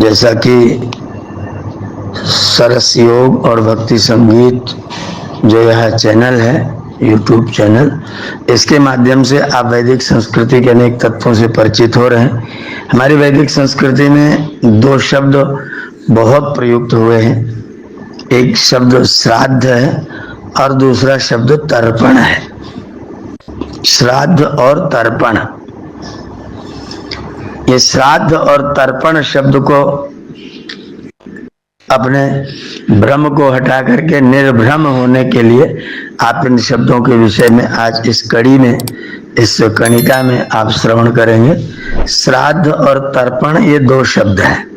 जैसा कि सरस योग और भक्ति संगीत जो यह चैनल है, यूट्यूब चैनल, इसके माध्यम से आप वैदिक संस्कृति के अनेक तत्वों से परिचित हो रहे हैं। हमारी वैदिक संस्कृति में दो शब्द बहुत प्रयुक्त हुए हैं। एक शब्द श्राद्ध है और दूसरा शब्द तर्पण है। श्राद्ध और तर्पण, ये श्राद्ध और तर्पण शब्द को अपने भ्रम को हटा करके निर्भ्रम होने के लिए आप इन शब्दों के विषय में आज इस कड़ी में, इस कणिका में आप श्रवण करेंगे। श्राद्ध और तर्पण ये दो शब्द हैं।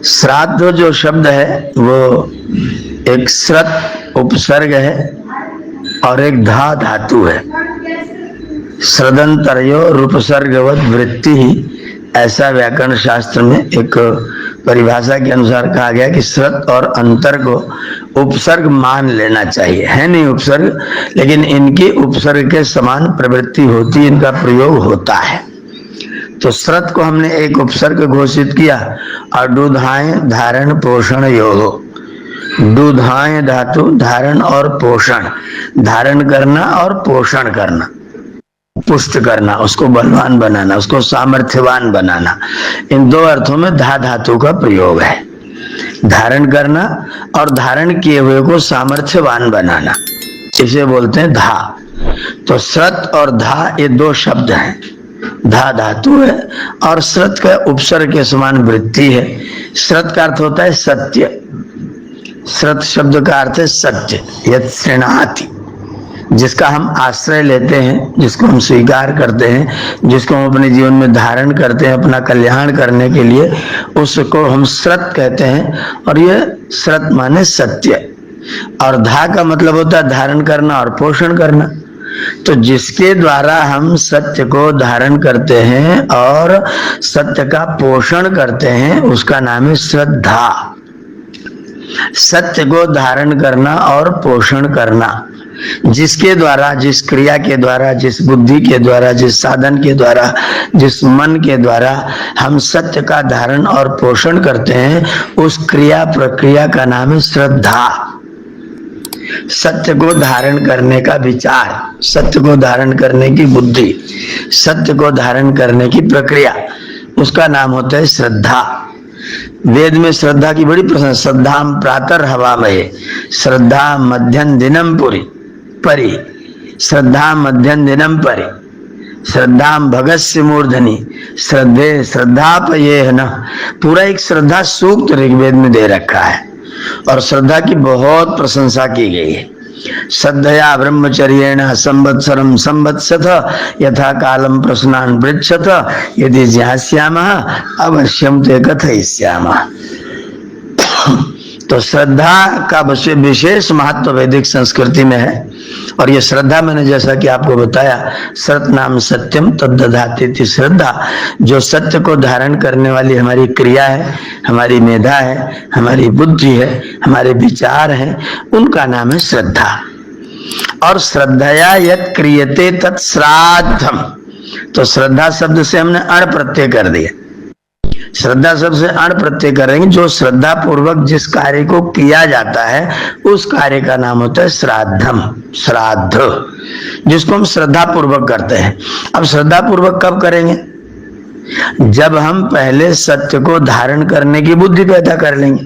श्राद्ध जो शब्द है वो एक श्रत उपसर्ग है और एक धा धातु है। श्रदंतरयोर उपसर्गवत वृत्ति ही, ऐसा व्याकरण शास्त्र में एक परिभाषा के अनुसार कहा गया कि श्रत और अंतर को उपसर्ग मान लेना चाहिए। है नहीं उपसर्ग, लेकिन इनकी उपसर्ग के समान प्रवृत्ति होती, इनका प्रयोग होता है। तो श्रत को हमने एक उपसर्ग घोषित किया और दूधाएं धारण पोषण योग। दूधाएं धातु धारण और पोषण, धारण करना और पोषण करना, पुष्ट करना, उसको बलवान बनाना, उसको सामर्थ्यवान बनाना, इन दो अर्थों में धा धातु का प्रयोग है। धारण करना और धारण किए हुए को सामर्थ्यवान बनाना, इसे बोलते हैं धा। तो श्रत और धा ये दो शब्द हैं। धा धातु है और श्रत का उपसर्ग के समान वृत्ति है। श्रत का अर्थ होता है सत्य। श्रत शब्द का अर्थ है सत्य। यत् शृणाति, जिसका हम आश्रय लेते हैं, जिसको हम स्वीकार करते हैं, जिसको हम अपने जीवन में धारण करते हैं अपना कल्याण करने के लिए, उसको हम श्रत कहते हैं। और ये श्रत माने सत्य। और धा का मतलब होता है धारण करना और पोषण करना। तो जिसके द्वारा हम सत्य को धारण करते हैं और सत्य का पोषण करते हैं, उसका नाम है श्रद्धा। सत्य को धारण करना और पोषण करना, जिसके द्वारा, जिस क्रिया के द्वारा, जिस बुद्धि के द्वारा, जिस साधन के द्वारा, जिस मन के द्वारा हम सत्य का धारण और पोषण करते हैं, उस क्रिया प्रक्रिया का नाम है श्रद्धा। सत्य को धारण करने का विचार, सत्य को धारण करने की बुद्धि, सत्य को धारण करने की प्रक्रिया, उसका नाम होता है श्रद्धा। वेद में श्रद्धा की बड़ी प्रशंसा, श्रद्धाम प्रातः हवामहे, श्रद्धा मध्यम दिनम परि, श्रद्धा मध्यम दिनम परि, श्रद्धाम भगस्य मूर्धनि, श्रद्धे श्रद्धापये न। पूरा एक श्रद्धा सूक्त ऋग्वेद में दे रखा है और श्रद्धा की बहुत प्रशंसा की गई है। श्रद्धया ब्रह्मचर्येण संवत्सरम संवत्सथ यथा कालम प्रश्नान पृच्छथ यदि ज्ञास्यामः अवश्यम ते कथयिष्यामः। तो श्रद्धा का विशेष महत्व वैदिक संस्कृति में है। और ये श्रद्धा मैंने जैसा कि आपको बताया, सत नाम सत्यम तद्दधाति श्रद्धा, जो सत्य को धारण करने वाली हमारी क्रिया है, हमारी मेधा है, हमारी बुद्धि है, हमारे विचार हैं, उनका नाम है श्रद्धा। और श्रद्धया यत् क्रियते तत् श्राद्धम। तो श्रद्धा शब्द से हमने अण प्रत्यय कर दिया। श्रद्धा शब्द से अण प्रत्यय करेंगे। जो श्रद्धा पूर्वक जिस कार्य को किया जाता है, उस कार्य का नाम होता है श्राद्धम, श्राद्ध, जिसको हम श्रद्धा पूर्वक करते हैं। अब श्रद्धा पूर्वक कब करेंगे? जब हम पहले सत्य को धारण करने की बुद्धि पैदा कर लेंगे।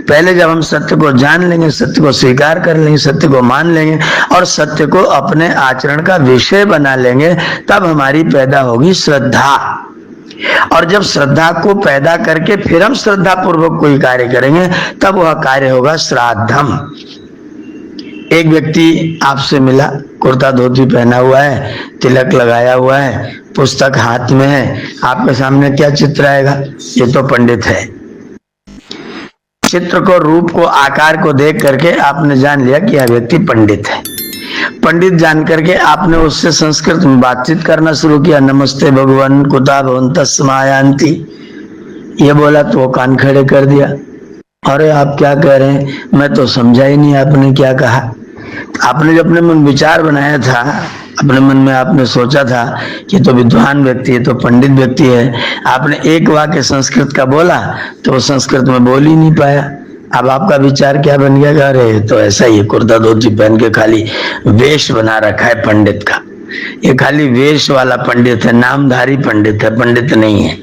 पहले जब हम सत्य को जान लेंगे, सत्य को स्वीकार कर लेंगे, सत्य को मान लेंगे और सत्य को अपने आचरण का विषय बना लेंगे, तब हमारी पैदा होगी श्रद्धा। और जब श्रद्धा को पैदा करके फिर हम श्रद्धा पूर्वक कोई कार्य करेंगे, तब वह कार्य होगा श्राद्धम। एक व्यक्ति आपसे मिला, कुर्ता धोती पहना हुआ है, तिलक लगाया हुआ है, पुस्तक हाथ में है, आपके सामने क्या चित्र आएगा? ये तो पंडित है। चित्र को, रूप को, आकार को देख करके आपने जान लिया कि यह व्यक्ति पंडित है। पंडित जान करके आपने उससे संस्कृत में बातचीत करना शुरू किया। नमस्ते भगवान कुता भवन्तः समायान्ति, ये बोला तो वो कान खड़े कर दिया। अरे आप क्या कह रहे हैं? मैं तो समझा ही नहीं आपने क्या कहा। आपने जो अपने मन विचार बनाया था अपने मन में आपने सोचा था कि तो विद्वान व्यक्ति है, तो पंडित व्यक्ति है, आपने एक वाक्य संस्कृत का बोला तो वो संस्कृत में बोल ही नहीं पाया। अब आपका विचार क्या बन गया? अरे तो ऐसा ही कुर्ता धोती पहन के खाली वेश बना रखा है पंडित का, ये खाली वेश वाला पंडित है, नामधारी पंडित है, पंडित नहीं है।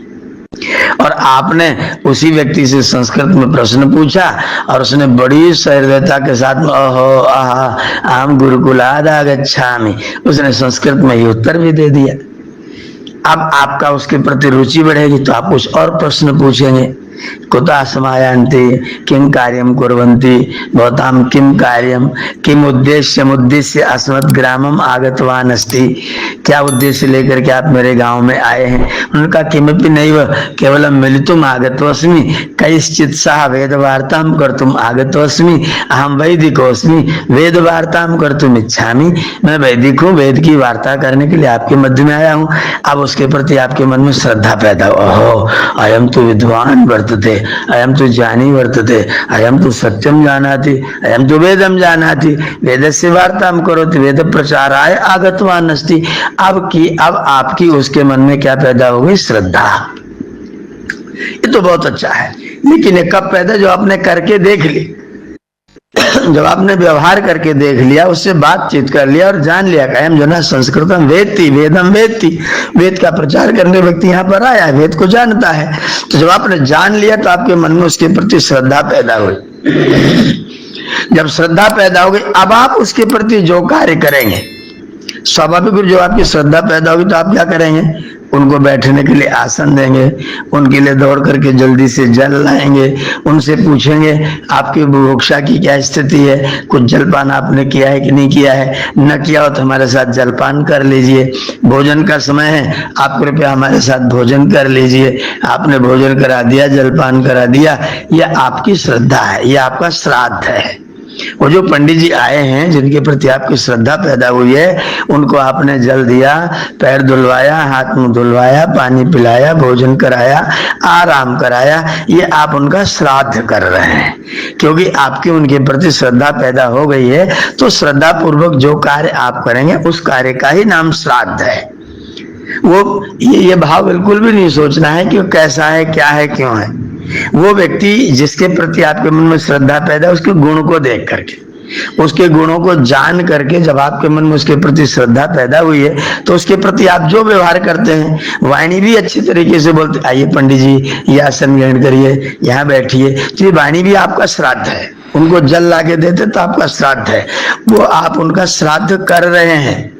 और आपने उसी व्यक्ति से संस्कृत में प्रश्न पूछा और उसने बड़ी सहृदयता के साथ ओहो आहा अहम गुरुकुलाद आगच्छामि, उसने संस्कृत में ही उत्तर भी दे दिया। अब आपका उसके प्रति रुचि बढ़ेगी तो आप कुछ और प्रश्न पूछेंगे, कुतः समायान्ति, किम कार्यम कुर्वन्ति, भवताम किम कार्यम, किम उद्देश्य अस्मत् ग्रामम आगतवान अस्ति, क्या उद्देश्य लेकर के आप मेरे गांव में आए हैं? उनका किमपि नैव केवलम मिलितुम आगतोऽस्मि, कैश्चित् सह वेदवार्तां कर्तुम आगतोऽस्मि, अहम वैदिकोऽस्मि वेद वार्तां कर्तुम इच्छामि, मैं वैदिक हूँ, वेद की वार्ता करने के लिए आपके मध्य में आया हूँ। अब उसके प्रति आपके मन में श्रद्धा पैदा हो, ओहो अयम तो विद्वान वर्तते, अयम तो ज्ञानी वर्तते, अयम तो सत्यम जानाति, अयम तो वेदम जानाति, वेदस्य वार्तां करोति, वेद प्रचाराय आगतवान अस्ति। अब आपकी उसके मन में क्या पैदा हो गई? श्रद्धा। ये तो बहुत अच्छा है, लेकिन ये कब पैदा? जो आपने करके देख ली, जब आपने व्यवहार करके देख लिया, उससे बातचीत कर लिया और जान लिया कि हम जो ना संस्कृतम वेत्ति वेदम वेत्ति, वेद का प्रचार करने व्यक्ति यहाँ पर आया, वेद को जानता है। तो जब आपने जान लिया तो आपके मन में उसके प्रति श्रद्धा पैदा हुई। जब श्रद्धा पैदा हो गई, अब आप उसके प्रति जो कार्य करेंगे, स्वाभाविक रूप जो आपकी श्रद्धा पैदा होगी तो आप क्या करेंगे? उनको बैठने के लिए आसन देंगे, उनके लिए दौड़ करके जल्दी से जल लाएंगे, उनसे पूछेंगे आपकी बुभुक्षा की क्या स्थिति है, कुछ जलपान आपने किया है कि नहीं किया है, न किया हो तो हमारे साथ जलपान कर लीजिए, भोजन का समय है आप कृपया हमारे साथ भोजन कर लीजिए, आपने भोजन करा दिया, जलपान करा दिया, यह आपकी श्रद्धा है, यह आपका श्राद्ध है। वो जो पंडित जी आए हैं जिनके प्रति आपकी श्रद्धा पैदा हुई है, उनको आपने जल दिया, पैर धुलवाया, हाथ मुंह धुलवाया, पानी पिलाया, भोजन कराया, आराम कराया, ये आप उनका श्राद्ध कर रहे हैं। क्योंकि आपकी उनके प्रति श्रद्धा पैदा हो गई है, तो श्रद्धा पूर्वक जो कार्य आप करेंगे उस कार्य का ही नाम श्राद्ध है। वो ये भाव बिल्कुल भी नहीं सोचना है कि कैसा है, क्या है, क्यों है। वो व्यक्ति जिसके प्रति आपके मन में श्रद्धा पैदा, उसके गुण को देख करके, उसके गुणों को जान करके, जब आपके मन में उसके प्रति श्रद्धा पैदा हुई है तो उसके प्रति आप जो व्यवहार करते हैं, वाणी भी अच्छी तरीके से बोलते, आइए पंडित जी ये आसन ग्रहण करिए, यहाँ बैठिए, तो ये वाणी भी आपका श्राद्ध है। उनको जल ला के देते तो आपका श्राद्ध है, वो आप उनका श्राद्ध कर रहे हैं।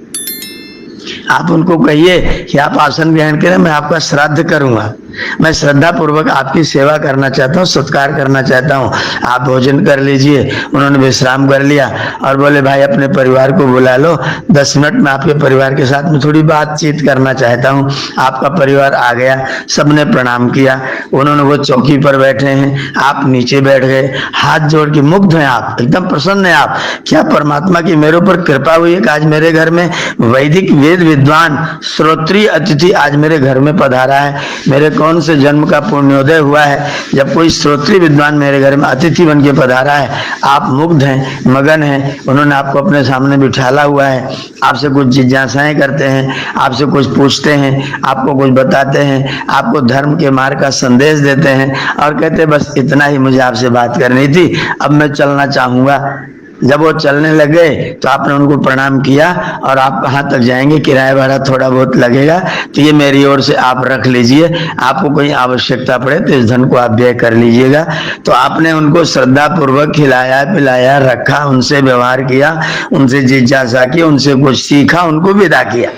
आप उनको कहिए कि आप आसन ग्रहण करें, मैं आपका श्राद्ध करूंगा, मैं श्रद्धा पूर्वक आपकी सेवा करना चाहता हूँ, सत्कार करना चाहता हूँ, आप भोजन कर लीजिए। उन्होंने विश्राम कर लिया और बोले भाई अपने परिवार को बुला लो, 10 मिनट में आपके परिवार के साथ में थोड़ी बातचीत करना चाहता हूँ। आपका परिवार आ गया, सबने प्रणाम किया, उन्होंने वो चौकी पर बैठे हैं, आप नीचे बैठ गए, हाथ जोड़ के मुग्ध हैं आप, एकदम प्रसन्न हैं आप, क्या परमात्मा की मेरे ऊपर कृपा हुई है कि आज मेरे घर में वैदिक वेद विद्वान श्रोत्रिय अतिथि आज मेरे घर में पधारा है। मेरे कौन से जन्म का पुण्योदय हुआ है जब कोई श्रोत्रिय विद्वान मेरे घर में अतिथि बन के पधारा है। आप मुग्ध हैं, मगन हैं, उन्होंने आपको अपने सामने बिठाला हुआ है, आपसे कुछ जिज्ञासाएं करते हैं, आपसे कुछ पूछते हैं, आपको कुछ बताते हैं, आपको धर्म के मार्ग का संदेश देते हैं और कहते हैं बस इतना ही मुझे आपसे बात करनी थी, अब मैं चलना चाहूंगा। जब वो चलने लगे तो आपने उनको प्रणाम किया और आप कहाँ तक जाएंगे, किराया भाड़ा थोड़ा बहुत लगेगा तो ये मेरी ओर से आप रख लीजिए, आपको कोई आवश्यकता पड़े तो इस धन को आप व्यय कर लीजिएगा। तो आपने उनको श्रद्धा पूर्वक खिलाया पिलाया, रखा, उनसे व्यवहार किया, उनसे जिज्ञासा की, उनसे कुछ सीखा, उनको विदा किया।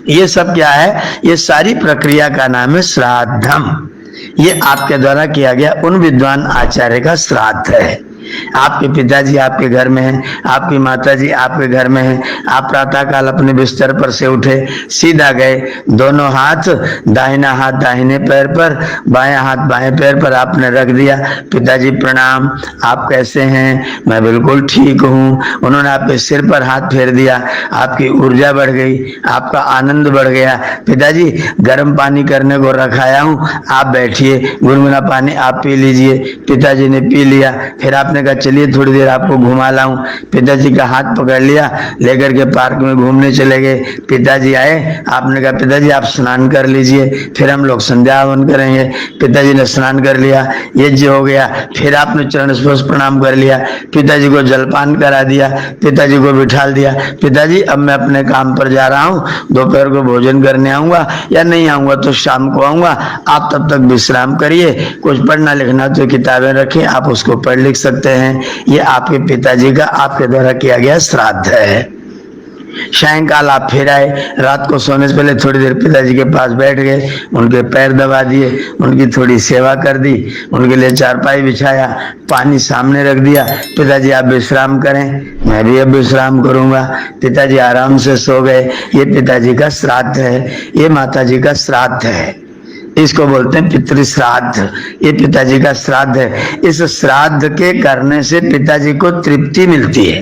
ये सब क्या है? ये सारी प्रक्रिया का नाम है श्राद्धम। ये आपके द्वारा किया गया उन विद्वान आचार्य का श्राद्ध है। आपके पिताजी आपके घर में हैं, आपकी माताजी आपके घर में हैं, आप प्रातः काल अपने बिस्तर पर से उठे, सीधा गए, दोनों हाथ, दाहिना हाथ दाहिने पैर पर, बायां हाथ बाएं पैर पर आपने रख दिया। पिताजी प्रणाम, आप कैसे हैं? मैं बिल्कुल ठीक हूँ। उन्होंने आपके सिर पर हाथ फेर दिया, आपकी ऊर्जा बढ़ गई, आपका आनंद बढ़ गया। पिताजी गर्म पानी करने को रखाया हूँ, आप बैठिए, गुनगुना पानी आप पी लीजिए। पिताजी ने पी लिया, फिर आपने आपने कहा चलिए थोड़ी देर आपको घुमा लाऊं, पिताजी का हाथ पकड़ लिया, लेकर के पार्क में घूमने चले गए। पिताजी आए, आपने कहा पिताजी आप स्नान कर लीजिए, फिर हम लोग संध्या हवन करेंगे। पिताजी ने स्नान कर लिया, यज्ञ हो गया, फिर आपने चरण स्पर्श प्रणाम कर लिया, पिताजी को जलपान करा दिया, पिताजी को बिठाल दिया। पिताजी अब मैं अपने काम पर जा रहा हूँ, दोपहर को भोजन करने आऊंगा या नहीं आऊंगा तो शाम को आऊंगा, आप तब तक विश्राम करिए, कुछ पढ़ना लिखना तो किताबें रखें, आप उसको पढ़ लिख सकते हैं। ये आपके पिताजी का आपके द्वारा किया गया श्राद्ध है। सायंकाल आप फिर आए, रात को सोने से पहले थोड़ी देर पिताजी के पास बैठ गए, उनके पैर दबा दिए, उनकी थोड़ी सेवा कर दी, उनके लिए चारपाई बिछाया, पानी सामने रख दिया, पिताजी आप विश्राम करें, मैं भी अब विश्राम करूंगा। पिताजी आराम से सो गए। ये पिताजी का श्राद्ध है, ये माताजी का श्राद्ध है, इसको बोलते हैं पितृ श्राद्ध। ये पिताजी का श्राद्ध है। इस श्राद्ध के करने से पिताजी को तृप्ति मिलती है,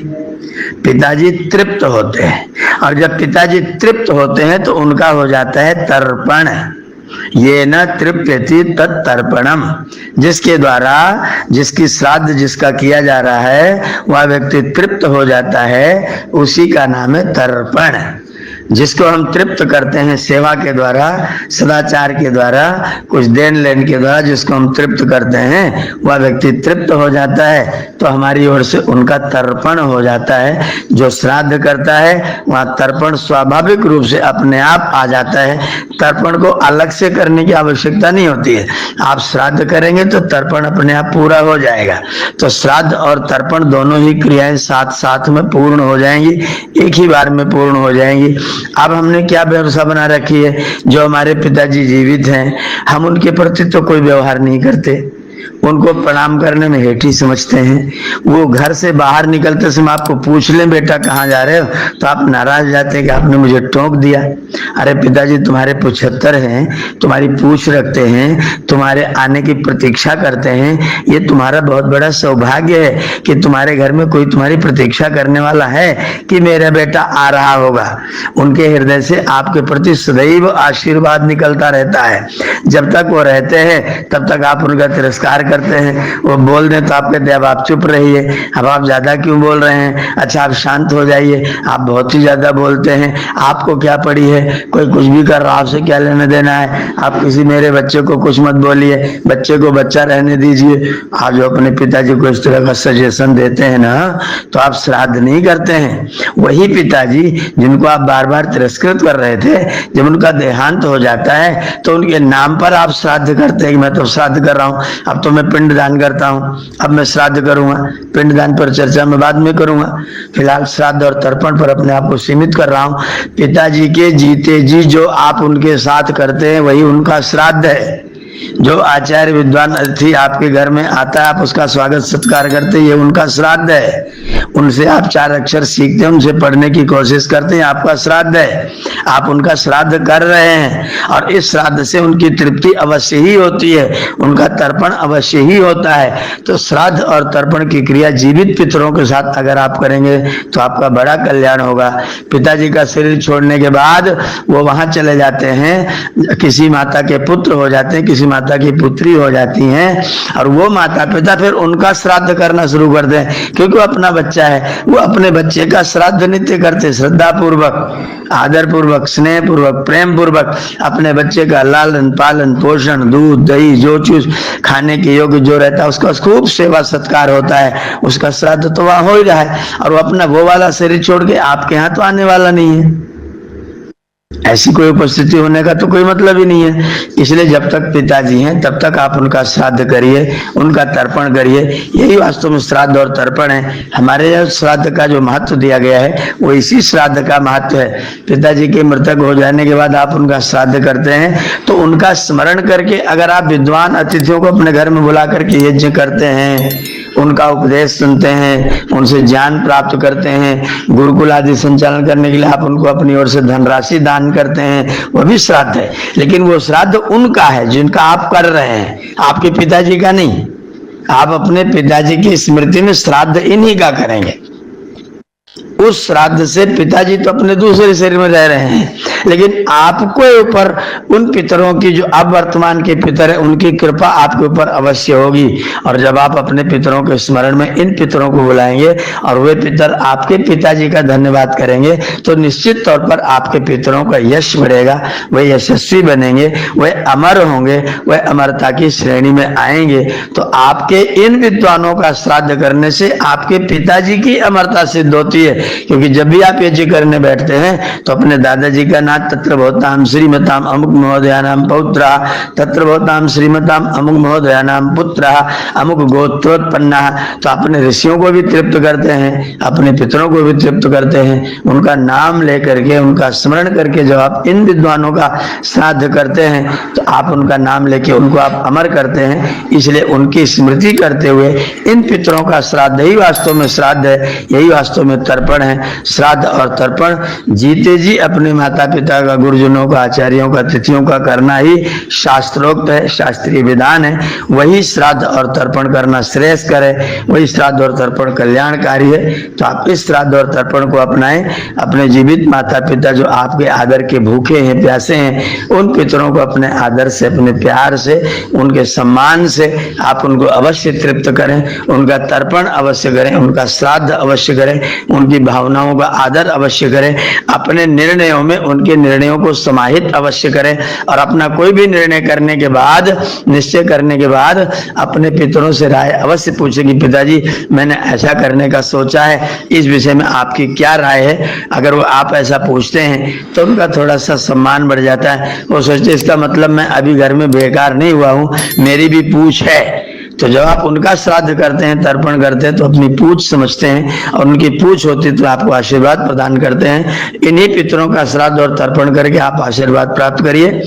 पिताजी तृप्त होते हैं, और जब पिताजी तृप्त होते हैं तो उनका हो जाता है तर्पण। ये न तृप्यति तत्तर्पणम, जिसके द्वारा जिसकी श्राद्ध जिसका किया जा रहा है वह व्यक्ति तृप्त हो जाता है, उसी का नाम है तर्पण। जिसको हम तृप्त करते हैं सेवा के द्वारा, सदाचार के द्वारा, कुछ देन लेन के द्वारा जिसको हम तृप्त करते हैं वह व्यक्ति तृप्त हो जाता है, तो हमारी ओर से उनका तर्पण हो जाता है। जो श्राद्ध करता है वह तर्पण स्वाभाविक रूप से अपने आप आ जाता है। तर्पण को अलग से करने की आवश्यकता नहीं होती है, आप श्राद्ध करेंगे तो तर्पण अपने आप पूरा हो जाएगा। तो श्राद्ध और तर्पण दोनों ही क्रियाएं साथ साथ में पूर्ण हो जाएंगी, एक ही बार में पूर्ण हो जाएंगी। अब हमने क्या व्यवस्था बना रखी है, जो हमारे पिताजी जीवित हैं हम उनके प्रति तो कोई व्यवहार नहीं करते, उनको प्रणाम करने में हेठी समझते हैं। वो घर से बाहर निकलते समय आपको पूछ लें बेटा कहाँ जा रहे हो, तो आप नाराज जाते हैं कि आपने मुझे टोक दिया। अरे पिताजी तुम्हारे 75 हैं, तुम्हारी पूछ रखते हैं, तुम्हारे आने की प्रतीक्षा करते हैं, ये तुम्हारा बहुत बड़ा सौभाग्य है कि तुम्हारे घर में कोई तुम्हारी प्रतीक्षा करने वाला है कि मेरा बेटा आ रहा होगा। उनके हृदय से आपके प्रति सदैव आशीर्वाद निकलता रहता है। जब तक वो रहते हैं तब तक आप उनका तिरस्कार करते हैं, वो बोल दें तो आप कहते हैं अब आप चुप रहिए, अब आप ज्यादा क्यों बोल रहे हैं, अच्छा आप शांत हो जाइए, आप बहुत ही ज्यादा बोलते हैं, आपको क्या पड़ी है, कोई कुछ भी कर रहा, आपसे क्या लेना देना है, आप किसी मेरे बच्चे को कुछ मत बोलिए, बच्चे को बच्चा रहने दीजिए। आप जो अपने पिताजी को इस तरह का सजेशन देते हैं ना, तो आप श्राद्ध नहीं करते हैं। वही पिताजी जिनको आप बार बार तिरस्कृत कर रहे थे, जब उनका देहांत हो जाता है तो उनके नाम पर आप श्राद्ध करते हैं कि मैं तो श्राद्ध कर रहा हूँ, अब तो मैं पिंडदान करता हूँ, अब मैं श्राद्ध करूंगा। पिंडदान पर चर्चा में बाद में करूंगा, फिलहाल श्राद्ध और तर्पण पर अपने आप को सीमित कर रहा हूँ। पिताजी के जीते जी जो आप उनके साथ करते हैं वही उनका श्राद्ध है। जो आचार्य विद्वान अतिथि आपके घर में आता है, आप उसका स्वागत सत्कार करते हैं, ये उनका श्राद्ध है। उनसे आप 4 अक्षर सीखते हैं, उनसे पढ़ने की कोशिश करते हैं, आपका श्राद्ध है। आप उनका श्राद्ध कर रहे हैं और इस श्राद्ध से उनकी तृप्ति अवश्य ही होती है, उनका तर्पण अवश्य ही होता है। तो श्राद्ध और तर्पण की क्रिया जीवित पितरों के साथ अगर आप करेंगे तो आपका बड़ा कल्याण होगा। पिताजी का शरीर छोड़ने के बाद वो वहां चले जाते हैं, किसी माता के पुत्र हो जाते हैं, किसी माता की पुत्री हो जाती हैं, और वो माता पिता फिर उनका श्राद्ध करना शुरू कर दें, क्योंकि वो अपना बच्चा है, वो अपने बच्चे का श्राद्ध नित्य करते, श्रद्धा पूर्वक, आदर पूर्वक, स्नेह पूर्वक, प्रेम पूर्वक अपने बच्चे का लालन पालन पोषण, दूध दही जो चीज खाने के योग्य जो रहता है उसका खूब सेवा सत्कार होता है। उसका श्राद्ध तो वहां हो ही रहा है, और वो अपना वो वाला शरीर छोड़ के आपके यहाँ तो आने वाला नहीं है। ऐसी कोई उपस्थिति होने का तो कोई मतलब ही नहीं है। इसलिए जब तक पिताजी हैं तब तक आप उनका श्राद्ध करिए, उनका तर्पण करिए। यही वास्तव में श्राद्ध और तर्पण है। हमारे यहाँ श्राद्ध का जो महत्व दिया गया है वो इसी श्राद्ध का महत्व है। पिताजी के मृतक हो जाने के बाद आप उनका श्राद्ध करते हैं तो उनका स्मरण करके अगर आप विद्वान अतिथियों को अपने घर में बुला करके यज्ञ करते हैं, उनका उपदेश सुनते हैं, उनसे ज्ञान प्राप्त करते हैं, गुरुकुल आदि संचालन करने के लिए आप उनको अपनी ओर से धनराशि दान करते हैं, वह भी श्राद्ध है। लेकिन वो श्राद्ध उनका है जिनका आप कर रहे हैं, आपके पिताजी का नहीं। आप अपने पिताजी की स्मृति में श्राद्ध इन्हीं का करेंगे, उस श्राद्ध से पिताजी तो अपने दूसरे शरीर में रह रहे हैं, लेकिन आपके ऊपर उन पितरों की, जो अब वर्तमान के पितर है, उनकी कृपा आपके ऊपर अवश्य होगी। और जब आप अपने पितरों के स्मरण में इन पितरों को बुलाएंगे और वे पितर आपके पिताजी का धन्यवाद करेंगे, तो निश्चित तौर पर आपके पितरों का यश बढ़ेगा, वे यशस्वी बनेंगे, वे अमर होंगे, वे अमरता की श्रेणी में आएंगे। तो आपके इन विद्वानों का श्राद्ध करने से आपके पिताजी की अमरता सिद्ध होती है, क्योंकि जब भी आप यज्ञ करने बैठते हैं तो अपने दादाजी का नाम तत्र भवताम श्रीमताम अमुक महोदयानाम पौत्र, तत्र भवताम श्रीमताम अमुक महोदयानाम पुत्र, अमुक गोत्रोत्पन्ना, तो अपने ऋषियों को भी तृप्त करते हैं, अपने पितरों को भी तृप्त करते हैं। उनका नाम लेकर के, उनका स्मरण करके जब आप इन विद्वानों का श्राद्ध करते हैं तो आप उनका नाम लेके उनको आप अमर करते हैं। इसलिए उनकी स्मृति करते हुए इन पितरों का श्राद्ध ही वास्तव में श्राद्ध है, यही वास्तव में तर्पण है। श्राद्ध और तर्पण जीते जी अपने माता पिता का, गुरुजनों का, आचार्यों का, तिथियों का करना ही शास्त्रोक्त है, शास्त्रीय विधान है। वही श्राद्ध और तर्पण करना श्रेयस्कर है, वही श्राद्ध और तर्पण कल्याणकारी है। तो आप इस श्राद्ध और तर्पण को अपनाएं। अपने जीवित माता पिता जो आपके आदर के भूखे हैं, प्यासे हैं, उन पितरों को अपने आदर से, अपने प्यार से, उनके सम्मान से आप उनको अवश्य तृप्त करें, उनका तर्पण अवश्य करें, उनका श्राद्ध अवश्य करें, उनकी भावनाओं का आदर अवश्य करें। अपने निर्णयों में उनके निर्णयों को समाहित अवश्य करें और अपना कोई भी निर्णय करने के बाद, निश्चय करने के बाद अपने पितरों से राय अवश्य पूछे कि पिताजी मैंने ऐसा करने का सोचा है, इस विषय में आपकी क्या राय है। अगर वो आप ऐसा पूछते हैं तो उनका थोड़ा सा सम्मान बढ़ जाता है। वो सोचते इसका मतलब मैं अभी घर में बेकार नहीं हुआ हूँ, मेरी भी पूछ है। तो जब आप उनका श्राद्ध करते हैं, तर्पण करते हैं, तो अपनी पूछ समझते हैं और उनकी पूछ होती तो आपको आशीर्वाद प्रदान करते हैं। इन्हीं पितरों का श्राद्ध और तर्पण करके आप आशीर्वाद प्राप्त करिए।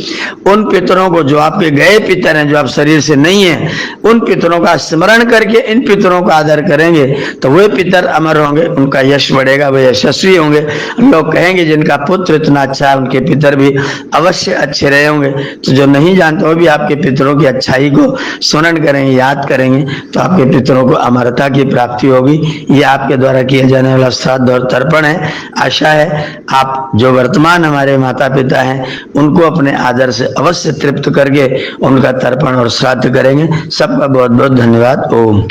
उन पितरों को, जो आपके गए पितर हैं, जो आप शरीर से नहीं है, उन पितरों का स्मरण करके इन पितरों का आदर करेंगे तो वे पितर अमर होंगे, उनका यश बढ़ेगा, वे यशस्वी होंगे। लोग कहेंगे जिनका पुत्र इतना अच्छा है, उनके पितर भी अवश्य अच्छे रहे होंगे। तो जो नहीं जानते वो भी आपके पितरों की अच्छाई को स्मरण करेंगे, याद करेंगे, तो आपके पितरों को अमरता की प्राप्ति होगी। ये आपके द्वारा किया जाने वाला श्राद्ध और तर्पण है। आशा है आप जो वर्तमान हमारे माता पिता हैं उनको अपने आदर से अवश्य तृप्त करके उनका तर्पण और श्राद्ध करेंगे। सबका बहुत बहुत धन्यवाद। ओम।